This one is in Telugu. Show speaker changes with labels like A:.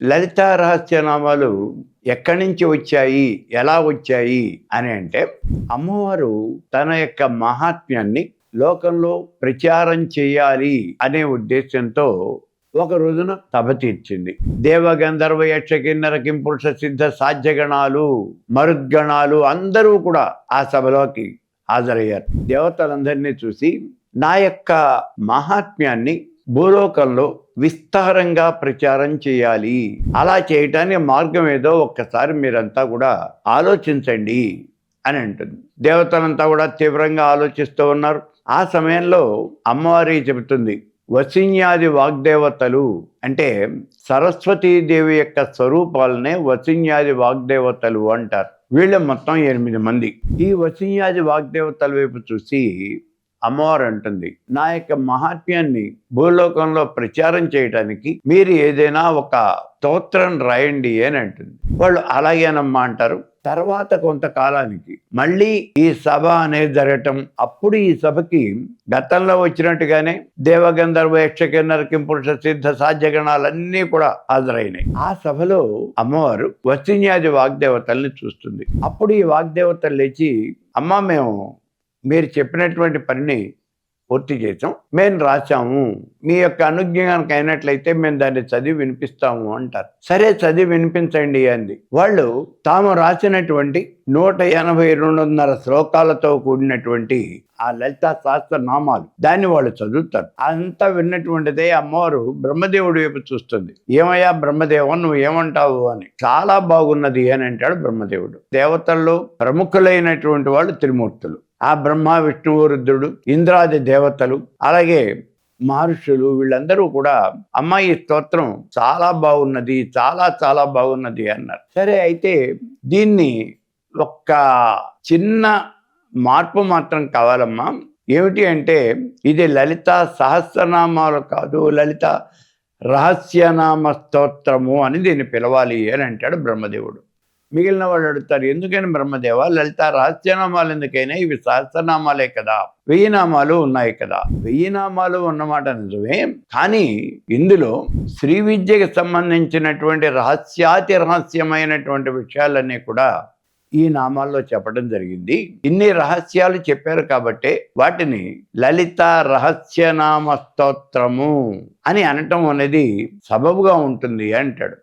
A: లలితా రహస్యనామాలు ఎక్కడి నుంచి వచ్చాయి, ఎలా వచ్చాయి అని అంటే, అమ్మవారు తన యొక్క మహాత్మ్యాన్ని లోకంలో ప్రచారం చేయాలి అనే ఉద్దేశంతో ఒక రోజున సభ తీర్చింది. దేవగంధర్వ యక్ష కిన్నర కింపురుష సిద్ధ సాధ్యగణాలు మరుద్గణాలు అందరూ కూడా ఆ సభలోకి హాజరయ్యారు. దేవతలందరినీ చూసి నా యొక్క మహాత్మ్యాన్ని భూలోకంలో విస్తారంగా ప్రచారం చేయాలి, అలా చేయటానికి మార్గం ఏదో ఒక్కసారి మీరంతా కూడా ఆలోచించండి అని అంటుంది. దేవతలంతా కూడా తీవ్రంగా ఆలోచిస్తూ ఉన్నారు. ఆ సమయంలో అమ్మవారి చెబుతుంది, వసిన్యాది వాగ్దేవతలు అంటే సరస్వతీదేవి యొక్క స్వరూపాలనే వసిన్యాది వాగ్దేవతలు అంటారు. వీళ్ళు మొత్తం 8 మంది. ఈ వసిన్యాది వాగ్దేవతల వైపు చూసి అమ్మవారు అంటుంది, నా యొక్క మహాత్మ్యాన్ని భూలోకంలో ప్రచారం చేయడానికి మీరు ఏదైనా ఒక స్తోత్రం రాయండి అని అంటుంది. వాళ్ళు అలాగేనమ్మా అంటారు. తర్వాత కొంతకాలానికి మళ్ళీ ఈ సభ అనేది జరగటం, అప్పుడు ఈ సభకి గతంలో వచ్చినట్టుగానే దేవగంధర్వ యక్షకిన్నర కింపురుష సిద్ధ సాధ్యగణాలన్నీ కూడా హాజరైనాయి. ఆ సభలో అమ్మవారు వసిన్యాది వాగ్దేవతల్ని చూస్తుంది. అప్పుడు ఈ వాగ్దేవతలు లేచి, అమ్మ మేము మీరు చెప్పినటువంటి పనిని పూర్తి చేసాం, మేము రాశాము, మీ యొక్క అనుజ్ఞ కనుక అయినట్లయితే మేము దాన్ని చదివి వినిపిస్తాము అంటారు. సరే చదివి వినిపించండి అంది. వాళ్ళు తాము రాసినటువంటి 182.5 శ్లోకాలతో కూడినటువంటి ఆ లలితా సహస్రనామాలు దాన్ని వాళ్ళు చదువుతారు. అంతా విన్నటువంటిదే అమ్మవారు బ్రహ్మదేవుడి వైపు చూస్తుంది. ఏమయ్యా బ్రహ్మదేవ, నువ్వు ఏమంటావు అని. చాలా బాగున్నది అని అంటాడు బ్రహ్మదేవుడు. దేవతల్లో ప్రముఖులైనటువంటి వాళ్ళు త్రిమూర్తులు, ఆ బ్రహ్మ విష్ణువు రుద్రుడు ఇంద్రాది దేవతలు అలాగే మహర్షులు, వీళ్ళందరూ కూడా అమ్మాయి స్తోత్రం చాలా బాగున్నది, చాలా చాలా బాగున్నది అన్నారు. సరే అయితే దీన్ని ఒక్క చిన్న మార్పు మాత్రం కావాలమ్మా. ఏమిటి అంటే ఇది లలిత సహస్రనామాలు కాదు, లలిత రహస్యనామ స్తోత్రము అని దీన్ని పిలవాలి అని అంటాడు బ్రహ్మదేవుడు. మిగిలిన వాళ్ళు అడుగుతారు, ఎందుకని బ్రహ్మదేవ లలిత రహస్యనామాలు ఎందుకైనా, ఇవి సహస్రనామాలే కదా, 1000 నామాలు ఉన్నాయి కదా. 1000 నామాలు ఉన్నమాట నిజమే, కానీ ఇందులో శ్రీ విద్యకి సంబంధించినటువంటి రహస్యాతి రహస్యమైనటువంటి విషయాలన్నీ కూడా ఈ నామాల్లో చెప్పడం జరిగింది. ఇన్ని రహస్యాలు చెప్పారు కాబట్టే వాటిని లలిత రహస్యనామ స్తోత్రము అని అనటం అనేది సబబుగా ఉంటుంది అంటాడు.